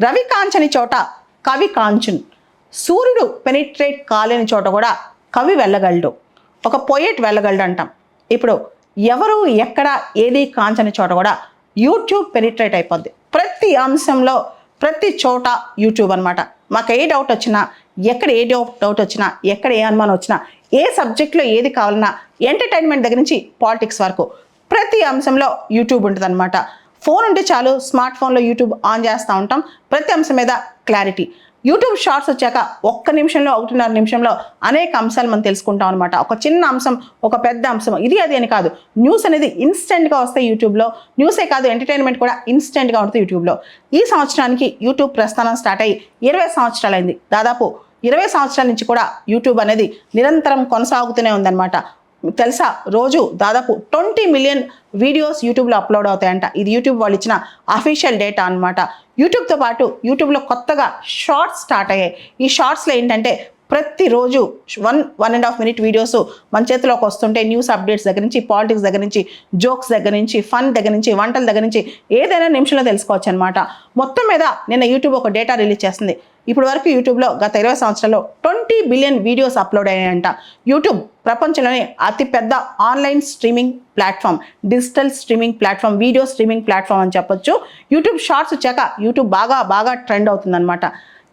రవి కాంచని చోట కవి కాంచున్, సూర్యుడు పెనిట్రేట్ కాలేని చోట కూడా కవి వెళ్ళగలడు, ఒక పోయెట్ వెళ్ళగలడు అంటాం. ఇప్పుడు ఎవరు ఎక్కడ ఏది కాంచని చోట కూడా యూట్యూబ్ పెనిట్రేట్ అయిపోద్ది. ప్రతి అంశంలో ప్రతి చోట యూట్యూబ్ అనమాట. మాకు ఏ డౌట్ వచ్చినా, ఎక్కడ ఏ డౌట్ వచ్చినా, ఎక్కడ ఏ అనుమానం వచ్చినా, ఏ సబ్జెక్ట్లో ఏది కావాలన్నా, ఎంటర్టైన్మెంట్ దగ్గర నుంచి పాలిటిక్స్ వరకు ప్రతి అంశంలో యూట్యూబ్ ఉంటుంది అనమాట. ఫోన్ ఉంటే చాలు, స్మార్ట్ ఫోన్లో యూట్యూబ్ ఆన్ చేస్తూ ఉంటాం. ప్రతి అంశం మీద క్లారిటీ. యూట్యూబ్ షార్ట్స్ వచ్చాక 1 నిమిషంలో 1.5 నిమిషంలో అనేక అంశాలు మనం తెలుసుకుంటాం అనమాట. ఒక చిన్న అంశం, ఒక పెద్ద అంశం, ఇది అది అని కాదు. న్యూస్ అనేది ఇన్స్టెంట్గా వస్తాయి యూట్యూబ్లో. న్యూసే కాదు, ఎంటర్టైన్మెంట్ కూడా ఇన్స్టెంట్గా ఉంటుంది యూట్యూబ్లో. ఈ సంవత్సరానికి యూట్యూబ్ ప్రస్థానం స్టార్ట్ అయ్యి 20 సంవత్సరాలైంది. దాదాపు 20 సంవత్సరాల నుంచి కూడా యూట్యూబ్ అనేది నిరంతరం కొనసాగుతూనే ఉందన్నమాట. తెలుసా, రోజు దాదాపు 20 మిలియన్ వీడియోస్ యూట్యూబ్లో అప్లోడ్ అవుతాయంట. ఇది యూట్యూబ్ వాళ్ళు ఇచ్చిన అఫీషియల్ డేటా అనమాట. యూట్యూబ్తో పాటు యూట్యూబ్లో కొత్తగా షార్ట్స్ స్టార్ట్ అయ్యాయి. ఈ షార్ట్స్లో ఏంటంటే ప్రతిరోజు 1.5 మినిట్ వీడియోస్ మన చేతిలోకి వస్తుంటే న్యూస్ అప్డేట్స్ దగ్గర నుంచి, పాలిటిక్స్ దగ్గర నుంచి, జోక్స్ దగ్గర నుంచి, ఫన్ దగ్గర నుంచి, వంటల దగ్గర నుంచి ఏదైనా నిమిషంలో తెలుసుకోవచ్చు అనమాట. మొత్తం మీద నిన్న యూట్యూబ్ ఒక డేటా రిలీజ్ చేస్తుంది. ఇప్పటి వరకు యూట్యూబ్లో గత 20 సంవత్సరాల్లో 20 బిలియన్ వీడియోస్ అప్లోడ్ అయ్యాయంట. యూట్యూబ్ ప్రపంచంలోనే అతిపెద్ద online streaming platform, digital streaming platform, video streaming platform అని చెప్పొచ్చు. యూట్యూబ్ షార్ట్స్ వచ్చాక యూట్యూబ్ బాగా ట్రెండ్ అవుతుందన్నమాట.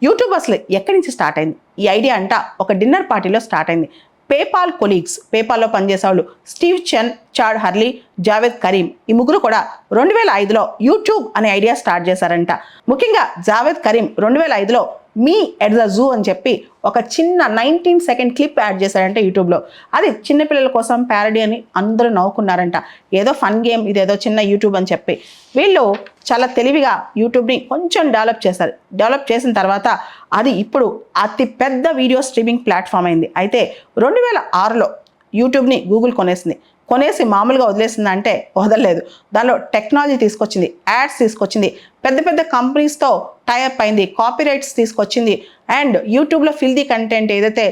యూట్యూబ్ అసలు ఎక్కడి నుంచి స్టార్ట్ అయింది? ఈ ఐడియా అంట ఒక డిన్నర్ పార్టీలో స్టార్ట్ అయింది. పేపాల్ కొలీగ్స్, పేపాల్లో పనిచేసేవాళ్ళు Steve Chen, Chad Hurley, Jawed Karim, ఈ ముగ్గురు కూడా 2005లో యూట్యూబ్ అనే ఐడియా స్టార్ట్ చేశారంట. ముఖ్యంగా జావేద్ కరీం 2005లో మీ ఎట్ ద జూ అని చెప్పి ఒక చిన్న 19 సెకండ్ క్లిప్ యాడ్ చేశారంట యూట్యూబ్లో. అది చిన్నపిల్లల కోసం ప్యారడీ అని అందరూ నవ్వుకున్నారంట. ఏదో ఫన్ గేమ్, ఇదేదో చిన్న యూట్యూబ్ అని చెప్పి. వీళ్ళు చాలా తెలివిగా యూట్యూబ్ని కొంచెం డెవలప్ చేశారు. డెవలప్ చేసిన తర్వాత అది ఇప్పుడు అతి పెద్ద వీడియో స్ట్రీమింగ్ ప్లాట్ఫామ్ అయింది. అయితే 2006లో యూట్యూబ్ని గూగుల్ కొనేసి మామూలుగా వదిలేసిందంటే వదలలేదు. దానిలో టెక్నాలజీ తీసుకొచ్చింది, యాడ్స్ తీసుకొచ్చింది, పెద్ద కంపెనీస్తో టైఅప్ అయింది, కాపీరైట్స్ తీసుకొచ్చింది. అండ్ యూట్యూబ్లో ఫిల్దీ కంటెంట్, ఏదైతే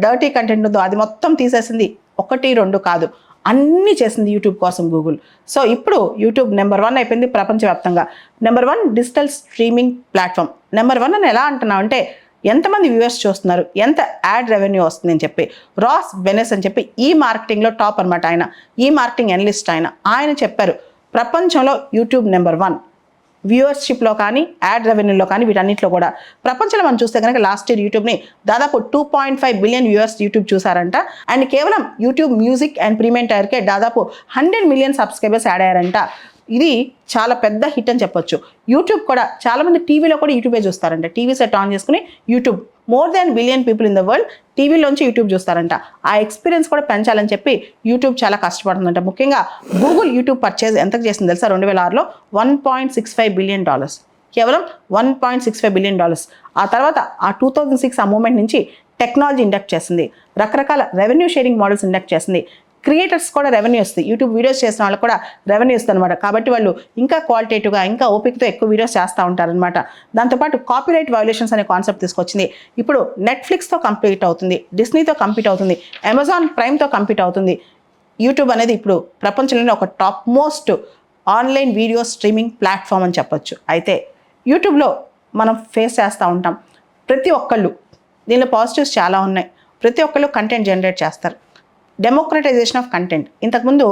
డర్టీ కంటెంట్ ఉందో అది మొత్తం తీసేసింది. 1, 2 కాదు, అన్నీ చేసింది యూట్యూబ్ కోసం గూగుల్. సో ఇప్పుడు యూట్యూబ్ నెంబర్ 1 అయిపోయింది ప్రపంచవ్యాప్తంగా. Number 1 digital streaming platform. Number 1 అని ఎలా అంటున్నావు అంటే ఎంతమంది వ్యూవర్స్ చూస్తున్నారు, ఎంత యాడ్ రెవెన్యూ వస్తుంది అని చెప్పి. రాస్ బెనెస్ అని చెప్పి ఈ మార్కెటింగ్లో టాప్ అనమాట. ఆయన ఈ మార్కెటింగ్ అనలిస్ట్. ఆయన చెప్పారు ప్రపంచంలో యూట్యూబ్ నెంబర్ 1 వ్యూవర్షిప్లో కానీ, యాడ్ రెవెన్యూలో కానీ, వీటన్నిటిలో కూడా. ప్రపంచంలో మనం చూస్తే కనుక లాస్ట్ ఇయర్ యూట్యూబ్ని దాదాపు 2.5 బిలియన్ వ్యూవర్స్ యూట్యూబ్ చూసారంట. అండ్ కేవలం యూట్యూబ్ మ్యూజిక్ అండ్ ప్రీమియం టైర్కే దాదాపు 100 మిలియన్ సబ్స్క్రైబర్స్ యాడ్ అయ్యారంట. ఇది చాలా పెద్ద హిట్ అని చెప్పొచ్చు. యూట్యూబ్ కూడా చాలామంది టీవీలో కూడా యూట్యూబే చూస్తారంట. టీవీ సెట్ ఆన్ చేసుకుని YouTube, more than billion people in the world టీవీలోంచి యూట్యూబ్ చూస్తారంట. ఆ ఎక్స్పీరియన్స్ కూడా పెంచాలని చెప్పి యూట్యూబ్ చాలా కష్టపడుతుందంట. ముఖ్యంగా గూగుల్ యూట్యూబ్ పర్చేజ్ ఎంతకు చేసింది తెలుసా? 2006లో $1.65 బిలియన్. కేవలం $1.65 బిలియన్. ఆ తర్వాత ఆ 2006 ఆ మూమెంట్ నుంచి టెక్నాలజీ ఇండక్ట్ చేసింది, రకరకాల రెవెన్యూ షేరింగ్ మోడల్స్ ఇండక్ట్ చేసింది. క్రియేటర్స్ కూడా రెవెన్యూ వస్తుంది, యూట్యూబ్ వీడియోస్ చేసిన వాళ్ళకి కూడా రెవెన్యూ వస్తుంది అనమాట. కాబట్టి వాళ్ళు ఇంకా క్వాలిటేటివ్గా, ఇంకా ఓపికతో ఎక్కువ వీడియోస్ చేస్తూ ఉంటారనమాట. దాంతోపాటు కాపీరైట్ వయోలేషన్స్ అనే కాన్సెప్ట్ తీసుకొచ్చింది. ఇప్పుడు నెట్ఫ్లిక్స్తో కంపీట్ అవుతుంది, డిస్నీతో కంపీట్ అవుతుంది, అమెజాన్ ప్రైమ్తో కంపీట్ అవుతుంది. యూట్యూబ్ అనేది ఇప్పుడు ప్రపంచంలోనే ఒక top most online video streaming platform అని చెప్పొచ్చు. అయితే యూట్యూబ్లో మనం ఫేస్ చేస్తూ ఉంటాం ప్రతి ఒక్కళ్ళు. దీనిలో పాజిటివ్స్ చాలా ఉన్నాయి. ప్రతి ఒక్కళ్ళు కంటెంట్ జనరేట్ చేస్తారు. Democratisation of content. ఇంతకుముందు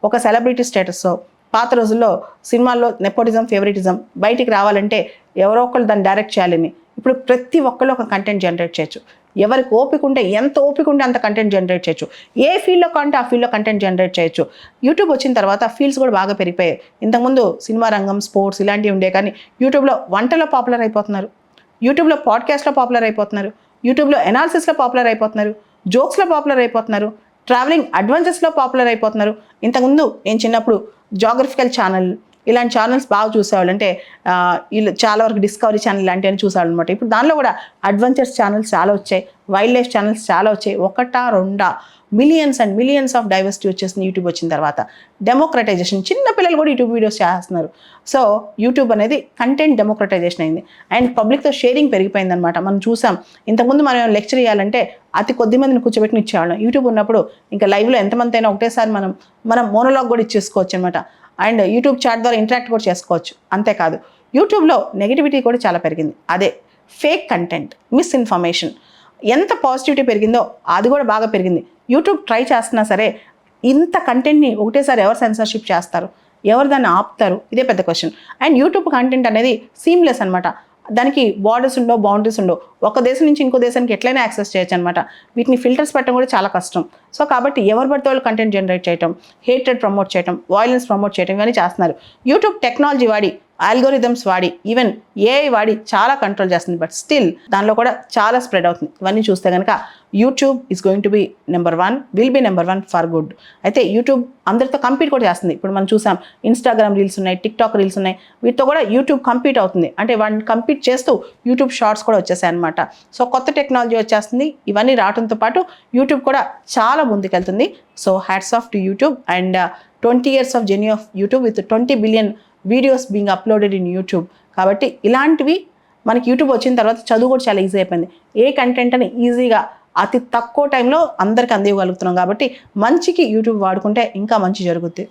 ఒక సెలబ్రిటీ స్టేటస్, పాత రోజుల్లో సినిమాల్లో నెపోటిజం, ఫేవరెటిజం బయటికి రావాలంటే ఎవరో ఒకళ్ళు దాన్ని డైరెక్ట్ చేయాలని. ఇప్పుడు ప్రతి ఒక్కళ్ళు ఒక కంటెంట్ జనరేట్ చేయొచ్చు. ఎవరికి ఓపిక ఉంటే, ఎంత ఓపిక ఉంటే అంత కంటెంట్ జనరేట్ చేయొచ్చు. ఏ ఫీల్డ్లో కంటే ఆ ఫీల్డ్లో కంటెంట్ జనరేట్ చేయొచ్చు. యూట్యూబ్ వచ్చిన తర్వాత ఫీల్డ్స్ కూడా బాగా పెరిగిపోయాయి. ఇంతకుముందు సినిమా రంగం, స్పోర్ట్స్ ఇలాంటివి ఉండే, కానీ యూట్యూబ్లో వంటలో పాపులర్ అయిపోతున్నారు, యూట్యూబ్లో పాడ్కాస్ట్లో పాపులర్ అయిపోతున్నారు, యూట్యూబ్లో ఎనాలిసిస్లో పాపులర్ అయిపోతున్నారు, జోక్స్లో పాపులర్ అయిపోతున్నారు, ట్రావెలింగ్ అడ్వెంచర్స్లో పాపులర్ అయిపోతున్నారు. ఇంతకుముందు నేను చిన్నప్పుడు జాగ్రఫికల్ ఛానల్, ఇలాంటి ఛానల్స్ బాగా చూసేవాళ్ళు. అంటే వీళ్ళు చాలా వరకు డిస్కవరీ ఛానల్ ఇలాంటివన్నీ చూసేవాళ్ళు అనమాట. ఇప్పుడు దానిలో కూడా అడ్వెంచర్స్ ఛానల్స్ చాలా వచ్చాయి, వైల్డ్ లైఫ్ ఛానల్స్ చాలా వచ్చాయి. 1, 2 millions and millions of diversity వచ్చేసింది యూట్యూబ్ వచ్చిన తర్వాత. డెమోక్రటైజేషన్, చిన్న పిల్లలు కూడా యూట్యూబ్ వీడియోస్ చేస్తున్నారు. సో యూట్యూబ్ అనేది కంటెంట్ డెమోక్రటైజేషన్ అయింది. అండ్ పబ్లిక్తో షేరింగ్ పెరిగిపోయింది అనమాట. మనం చూసాం, ఇంతకుముందు మనం లెక్చర్ ఇవ్వాలంటే అతి కొద్ది మందిని కూర్చోబెట్టుకుని ఇచ్చేవాళ్ళం. యూట్యూబ్ ఉన్నప్పుడు ఇంకా లైవ్లో ఎంతమంది అయినా ఒకటేసారి మనం మోనోలాగ్ కూడా ఇచ్చేసుకోవచ్చు అనమాట. అండ్ యూట్యూబ్ చాట్ ద్వారా ఇంటరాక్ట్ కూడా చేసుకోవచ్చు. అంతేకాదు యూట్యూబ్లో నెగిటివిటీ కూడా చాలా పెరిగింది. అదే ఫేక్ కంటెంట్, మిస్ఇన్ఫర్మేషన్. ఎంత పాజిటివిటీ పెరిగిందో అది కూడా బాగా పెరిగింది. యూట్యూబ్ ట్రై చేస్తున్నా సరే ఇంత కంటెంట్ని ఒకటేసారి ఎవరు సెన్సర్షిప్ చేస్తారు, ఎవరు దాన్ని ఆపుతారు, ఇదే పెద్ద క్వశ్చన్. అండ్ యూట్యూబ్ కంటెంట్ అనేది సీమ్లెస్ అనమాట. దానికి బార్డర్స్ ఉండవు, బౌండరీస్ ఉండవు. ఒక దేశం నుంచి ఇంకో దేశానికి ఎట్లయినా యాక్సెస్ చేయొచ్చు అనమాట. వీటిని ఫిల్టర్స్ పెట్టడం కూడా చాలా కష్టం. సో కాబట్టి ఎవరు పడితే వాళ్ళు కంటెంట్ జనరేట్ చేయటం, హేట్రెడ్ ప్రమోట్ చేయటం, వాయిలెన్స్ ప్రమోట్ చేయటం ఇవన్నీ చేస్తున్నారు. యూట్యూబ్ టెక్నాలజీ వాడి, ఆల్గోరిథమ్స్ వాడి, ఈవెన్ ఏఐ వాడి చాలా కంట్రోల్ చేస్తుంది. బట్ స్టిల్ దానిలో కూడా చాలా స్ప్రెడ్ అవుతుంది. ఇవన్నీ చూస్తే కనుక YouTube is going to be number 1, will be number 1 for good. అయితే యూట్యూబ్ అందరితో కంపీట్ కూడా చేస్తుంది. ఇప్పుడు మనం చూసాం ఇన్స్టాగ్రామ్ రీల్స్ ఉన్నాయి, టిక్టాక్ రీల్స్ ఉన్నాయి. వీటితో కూడా యూట్యూబ్ కంపీట్ అవుతుంది. అంటే వాటిని కంపీట్ చేస్తూ యూట్యూబ్ షార్ట్స్ కూడా వచ్చేసాయి అనమాట. సో కొత్త టెక్నాలజీ వచ్చేస్తుంది. ఇవన్నీ రావడంతో పాటు యూట్యూబ్ కూడా చాలా ముందుకెళ్తుంది. So hats off to YouTube and 20 years of journey of YouTube with 20 billion videos being uploaded in YouTube. కాబట్టి ఇలాంటివి మనకి యూట్యూబ్ వచ్చిన తర్వాత చదువు కూడా చాలా ఈజీ అయిపోయింది. ఏ కంటెంట్ అని ఈజీగా అతి తక్కువ టైంలో అందరికీ అందివ్వగలుగుతున్నాం. కాబట్టి మంచికి యూట్యూబ్ వాడుకుంటే ఇంకా మంచి జరుగుద్ది.